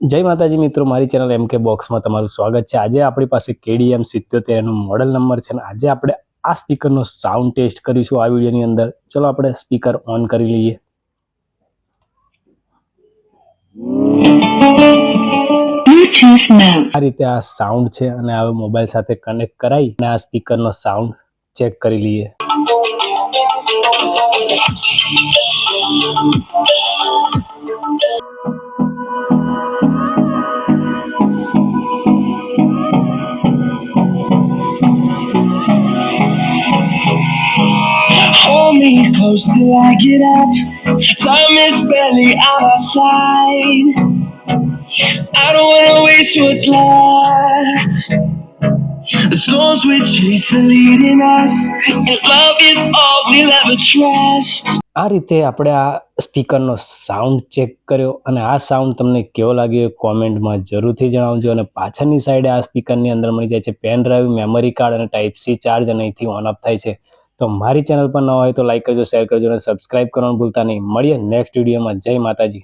જય માતાજી મિત્રો, મારી ચેનલ MK બોક્સમાં તમારું સ્વાગત છે। આજે આપણી પાસે KDM 77 નો મોડલ નંબર છે અને આજે આપણે આ સ્પીકરનો સાઉન્ડ ટેસ્ટ કરીશું આ વિડિયોની અંદર। ચલો આપણે સ્પીકર ઓન કરી લઈએ। આ રીતે આ સાઉન્ડ છે અને હવે મોબાઈલ સાથે કનેક્ટ કરાવી અને આ સ્પીકરનો સાઉન્ડ ચેક કરી લઈએ। Hold me close till I get up. Time is barely on our side. I don't wanna waste what's left. The storms we chase are leading us, and love is all we'll ever trust. આ રીતે આપણે આ સ્પીકરનો sound check કર્યો અને આ sound તમને કેવો લાગ્યો કોમેન્ટમાં જરૂરથી જણાવજો। અને પાછળની સાઈડે આ સ્પીકરની અંદર મળી જાય છે પેન ડ્રાઈવ, મેમરી કાર્ડ અને ટાઈપ સી ચાર્જ અને અહીંથી ઓન ઓફ થાય છે। તો મારી ચેનલ પર ન હોય તો લાઈક કરજો, શેર કરજો અને સબસ્ક્રાઈબ કરવાનું ભૂલતા નહીં। મળીએ નેક્સ્ટ વિડીયોમાં। જય માતાજી।